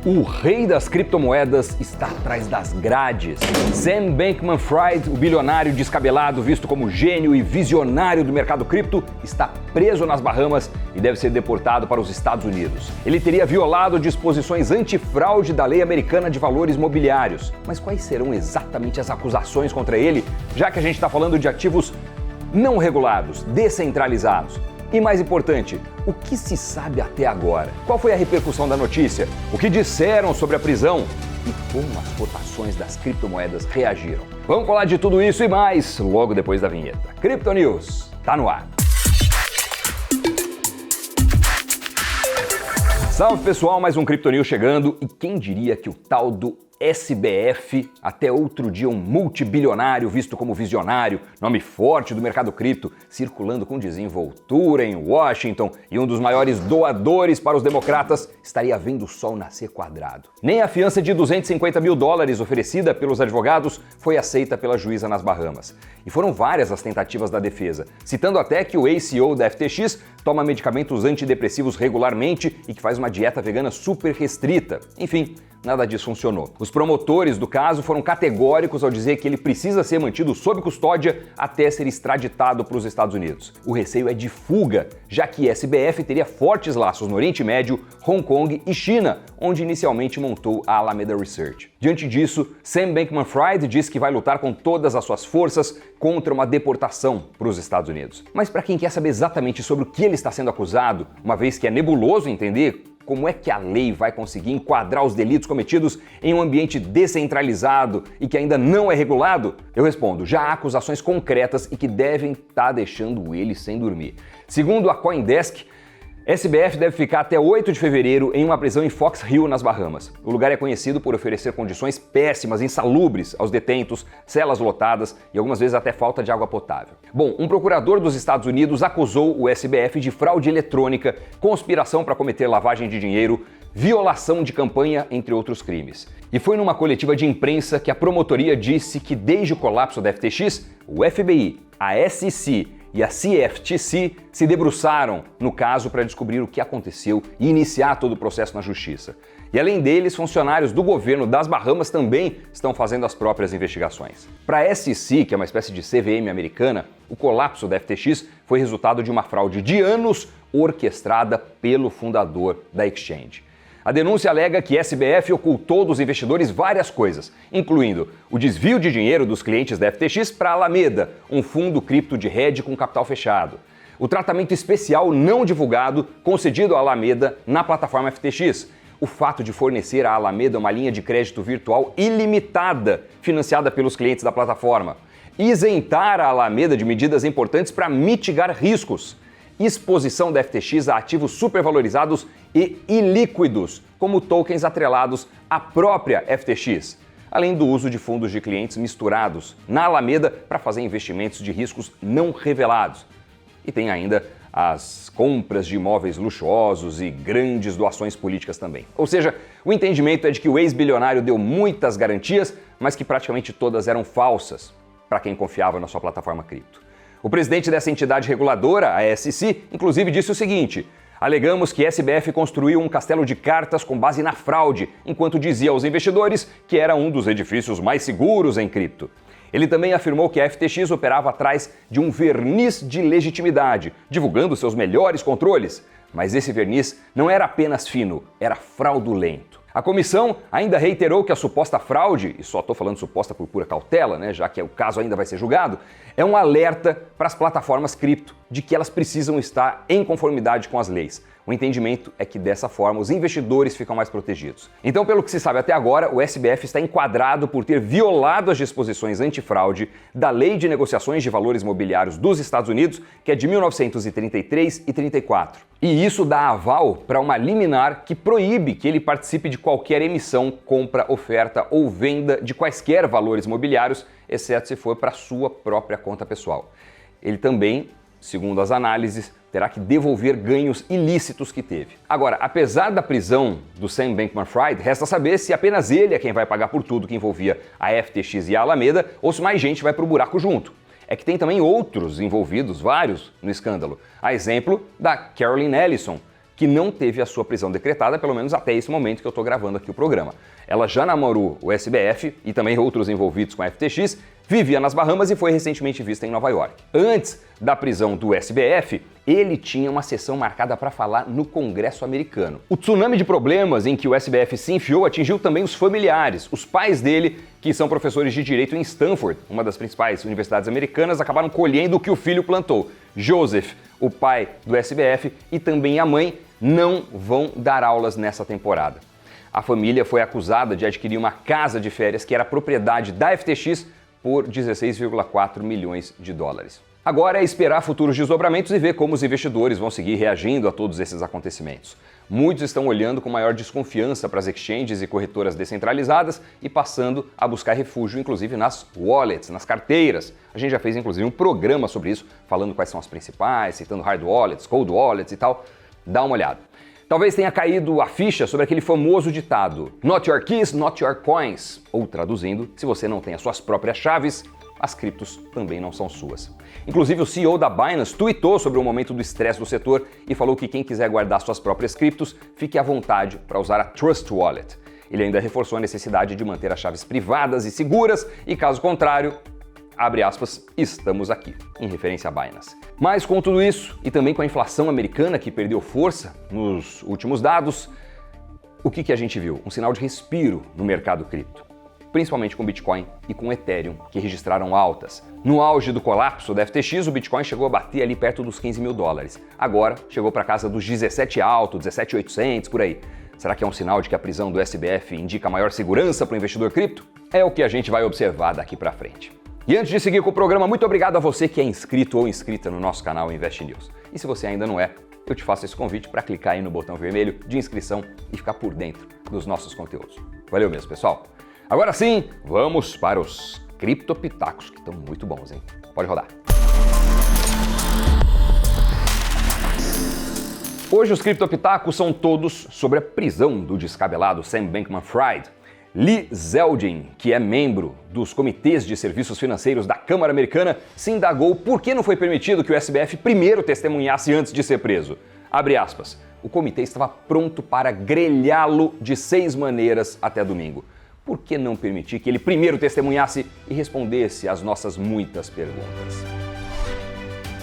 O rei das criptomoedas está atrás das grades. Sam Bankman-Fried, o bilionário descabelado visto como gênio e visionário do mercado cripto, está preso nas Bahamas e deve ser deportado para os Estados Unidos. Ele teria violado disposições antifraude da Lei Americana de Valores Mobiliários. Mas quais serão exatamente as acusações contra ele, já que a gente está falando de ativos não regulados, descentralizados? E mais importante, o que se sabe até agora? Qual foi a repercussão da notícia? O que disseram sobre a prisão? E como as cotações das criptomoedas reagiram? Vamos falar de tudo isso e mais logo depois da vinheta. Crypto News tá no ar. Salve pessoal, mais um Crypto News chegando e quem diria que o tal do SBF, até outro dia um multibilionário visto como visionário, nome forte do mercado cripto, circulando com desenvoltura em Washington e um dos maiores doadores para os democratas, estaria vendo o sol nascer quadrado. Nem a fiança de $250 mil oferecida pelos advogados foi aceita pela juíza nas Bahamas. E foram várias as tentativas da defesa, citando até que o ex-CEO da FTX toma medicamentos antidepressivos regularmente e que faz uma dieta vegana super restrita. Enfim, nada disso funcionou. Os promotores do caso foram categóricos ao dizer que ele precisa ser mantido sob custódia até ser extraditado para os Estados Unidos. O receio é de fuga, já que SBF teria fortes laços no Oriente Médio, Hong Kong e China, onde inicialmente montou a Alameda Research. Diante disso, Sam Bankman-Fried diz que vai lutar com todas as suas forças contra uma deportação para os Estados Unidos. Mas para quem quer saber exatamente sobre o que ele está sendo acusado, uma vez que é nebuloso entender como é que a lei vai conseguir enquadrar os delitos cometidos em um ambiente descentralizado e que ainda não é regulado? Eu respondo, já há acusações concretas e que devem estar deixando ele sem dormir. Segundo a CoinDesk, SBF deve ficar até 8 de fevereiro em uma prisão em Fox Hill, nas Bahamas. O lugar é conhecido por oferecer condições péssimas, insalubres aos detentos, celas lotadas e algumas vezes até falta de água potável. Bom, um procurador dos Estados Unidos acusou o SBF de fraude eletrônica, conspiração para cometer lavagem de dinheiro, violação de campanha, entre outros crimes. E foi numa coletiva de imprensa que a promotoria disse que desde o colapso da FTX, o FBI, a SEC e a CFTC se debruçaram no caso para descobrir o que aconteceu e iniciar todo o processo na justiça. E além deles, funcionários do governo das Bahamas também estão fazendo as próprias investigações. Para a SEC, que é uma espécie de CVM americana, o colapso da FTX foi resultado de uma fraude de anos orquestrada pelo fundador da exchange. A denúncia alega que SBF ocultou dos investidores várias coisas, incluindo o desvio de dinheiro dos clientes da FTX para a Alameda, um fundo cripto de hedge com capital fechado. O tratamento especial não divulgado concedido à Alameda na plataforma FTX. O fato de fornecer à Alameda uma linha de crédito virtual ilimitada, financiada pelos clientes da plataforma. Isentar a Alameda de medidas importantes para mitigar riscos. Exposição da FTX a ativos supervalorizados e ilíquidos, como tokens atrelados à própria FTX, além do uso de fundos de clientes misturados na Alameda para fazer investimentos de riscos não revelados. E tem ainda as compras de imóveis luxuosos e grandes doações políticas também. Ou seja, o entendimento é de que o ex-bilionário deu muitas garantias, mas que praticamente todas eram falsas para quem confiava na sua plataforma cripto. O presidente dessa entidade reguladora, a SEC, inclusive disse o seguinte: alegamos que SBF construiu um castelo de cartas com base na fraude, enquanto dizia aos investidores que era um dos edifícios mais seguros em cripto. Ele também afirmou que a FTX operava atrás de um verniz de legitimidade, divulgando seus melhores controles. Mas esse verniz não era apenas fino, era fraudulento. A comissão ainda reiterou que a suposta fraude, e só estou falando suposta por pura cautela, já que o caso ainda vai ser julgado, é um alerta para as plataformas cripto de que elas precisam estar em conformidade com as leis. O entendimento é que dessa forma os investidores ficam mais protegidos. Então, pelo que se sabe até agora, o SBF está enquadrado por ter violado as disposições antifraude da Lei de Negociações de Valores Mobiliários dos Estados Unidos, que é de 1933 e 34. E isso dá aval para uma liminar que proíbe que ele participe de qualquer emissão, compra, oferta ou venda de quaisquer valores mobiliários, exceto se for para sua própria conta pessoal. Ele também, segundo as análises, terá que devolver ganhos ilícitos que teve. Agora, apesar da prisão do Sam Bankman-Fried, resta saber se apenas ele é quem vai pagar por tudo que envolvia a FTX e a Alameda ou se mais gente vai pro buraco junto. É que tem também outros envolvidos, vários, no escândalo. A exemplo da Caroline Ellison, que não teve a sua prisão decretada, pelo menos até esse momento que eu estou gravando aqui o programa. Ela já namorou o SBF e também outros envolvidos com a FTX, vivia nas Bahamas e foi recentemente vista em Nova York. Antes da prisão do SBF, ele tinha uma sessão marcada para falar no Congresso americano. O tsunami de problemas em que o SBF se enfiou atingiu também os familiares. Os pais dele, que são professores de direito em Stanford, uma das principais universidades americanas, acabaram colhendo o que o filho plantou. Joseph, o pai do SBF, e também a mãe não vão dar aulas nessa temporada. A família foi acusada de adquirir uma casa de férias que era propriedade da FTX por 16,4 milhões de dólares. Agora é esperar futuros desdobramentos e ver como os investidores vão seguir reagindo a todos esses acontecimentos. Muitos estão olhando com maior desconfiança para as exchanges e corretoras descentralizadas e passando a buscar refúgio, inclusive nas wallets, nas carteiras. A gente já fez, inclusive, um programa sobre isso, falando quais são as principais, citando hard wallets, cold wallets e tal. Dá uma olhada. Talvez tenha caído a ficha sobre aquele famoso ditado "Not your keys, not your coins", ou traduzindo, se você não tem as suas próprias chaves, as criptos também não são suas. Inclusive, o CEO da Binance tweetou sobre o momento do estresse do setor e falou que quem quiser guardar suas próprias criptos, fique à vontade para usar a Trust Wallet. Ele ainda reforçou a necessidade de manter as chaves privadas e seguras e, caso contrário, abre aspas, estamos aqui, em referência a Binance. Mas com tudo isso, e também com a inflação americana que perdeu força nos últimos dados, o que a gente viu? Um sinal de respiro no mercado cripto, principalmente com Bitcoin e com Ethereum, que registraram altas. No auge do colapso da FTX, o Bitcoin chegou a bater ali perto dos 15 mil dólares. Agora chegou para casa dos 17 alto, 17.800, por aí. Será que é um sinal de que a prisão do SBF indica maior segurança para o investidor cripto? É o que a gente vai observar daqui para frente. E antes de seguir com o programa, muito obrigado a você que é inscrito ou inscrita no nosso canal Invest News. E se você ainda não é, eu te faço esse convite para clicar aí no botão vermelho de inscrição e ficar por dentro dos nossos conteúdos. Valeu mesmo, pessoal! Agora sim, vamos para os criptopitacos, que estão muito bons, hein? Pode rodar. Hoje os criptopitacos são todos sobre a prisão do descabelado Sam Bankman-Fried. Lee Zeldin, que é membro dos comitês de serviços financeiros da Câmara Americana, se indagou por que não foi permitido que o SBF primeiro testemunhasse antes de ser preso. Abre aspas. O comitê estava pronto para grelhá-lo de 6 maneiras até domingo. Por que não permitir que ele primeiro testemunhasse e respondesse às nossas muitas perguntas?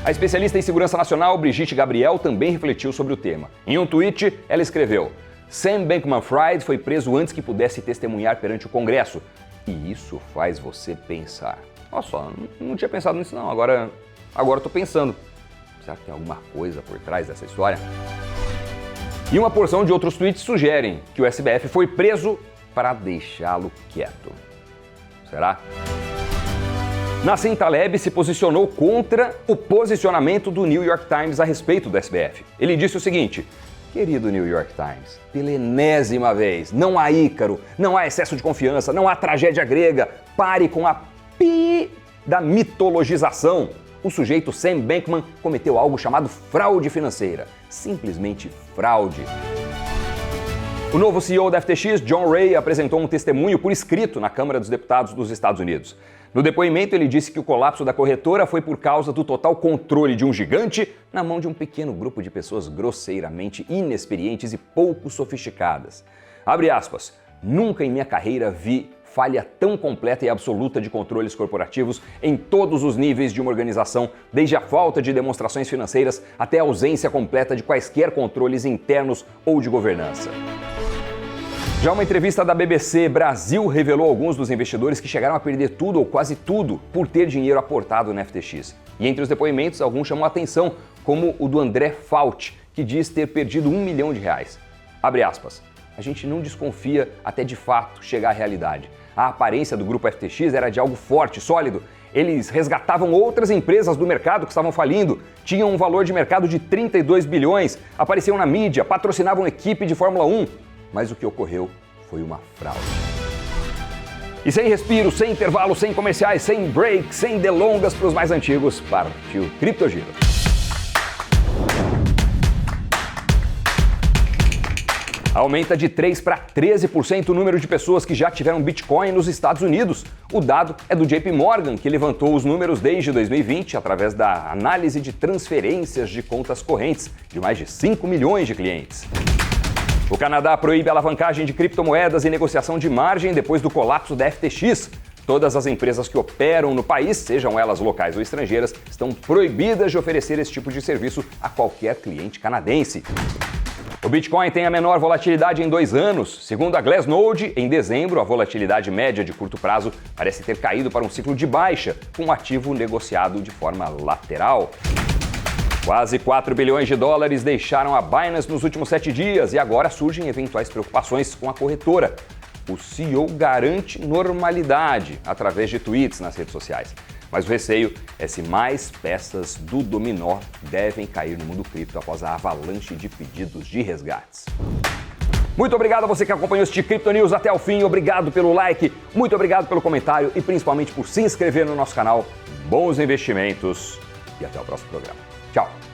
A especialista em segurança nacional, Brigitte Gabriel, também refletiu sobre o tema. Em um tweet, ela escreveu: Sam Bankman-Fried foi preso antes que pudesse testemunhar perante o Congresso. E isso faz você pensar. Olha só, não tinha pensado nisso não, agora eu tô pensando. Será que tem alguma coisa por trás dessa história? E uma porção de outros tweets sugerem que o SBF foi preso para deixá-lo quieto. Será? Nassim Taleb se posicionou contra o posicionamento do New York Times a respeito do SBF. Ele disse o seguinte: querido New York Times, pela enésima vez, não há Ícaro, não há excesso de confiança, não há tragédia grega, pare com a da mitologização. O sujeito Sam Bankman cometeu algo chamado fraude financeira. Simplesmente fraude. O novo CEO da FTX, John Ray, apresentou um testemunho por escrito na Câmara dos Deputados dos Estados Unidos. No depoimento, ele disse que o colapso da corretora foi por causa do total controle de um gigante na mão de um pequeno grupo de pessoas grosseiramente inexperientes e pouco sofisticadas. Abre aspas. Nunca em minha carreira vi falha tão completa e absoluta de controles corporativos em todos os níveis de uma organização, desde a falta de demonstrações financeiras até a ausência completa de quaisquer controles internos ou de governança. Já uma entrevista da BBC Brasil revelou alguns dos investidores que chegaram a perder tudo ou quase tudo por ter dinheiro aportado na FTX. E entre os depoimentos, alguns chamam a atenção, como o do André Fauci, que diz ter perdido R$1 milhão. Abre aspas. A gente não desconfia até de fato chegar à realidade. A aparência do grupo FTX era de algo forte, sólido. Eles resgatavam outras empresas do mercado que estavam falindo, tinham um valor de mercado de 32 bilhões, apareciam na mídia, patrocinavam equipe de Fórmula 1. Mas o que ocorreu foi uma fraude. E sem respiro, sem intervalo, sem comerciais, sem break, sem delongas para os mais antigos, partiu Criptogiro. Aumenta de 3% para 13% o número de pessoas que já tiveram Bitcoin nos Estados Unidos. O dado é do JP Morgan, que levantou os números desde 2020 através da análise de transferências de contas correntes de mais de 5 milhões de clientes. O Canadá proíbe a alavancagem de criptomoedas e negociação de margem depois do colapso da FTX. Todas as empresas que operam no país, sejam elas locais ou estrangeiras, estão proibidas de oferecer esse tipo de serviço a qualquer cliente canadense. O Bitcoin tem a menor volatilidade em 2 anos. Segundo a Glassnode, em dezembro, a volatilidade média de curto prazo parece ter caído para um ciclo de baixa, com o ativo negociado de forma lateral. Quase 4 bilhões de dólares deixaram a Binance nos últimos 7 dias e agora surgem eventuais preocupações com a corretora. O CEO garante normalidade através de tweets nas redes sociais. Mas o receio é se mais peças do dominó devem cair no mundo cripto após a avalanche de pedidos de resgates. Muito obrigado a você que acompanhou este Crypto News até o fim. Obrigado pelo like, muito obrigado pelo comentário e principalmente por se inscrever no nosso canal. Bons investimentos e até o próximo programa. Tchau!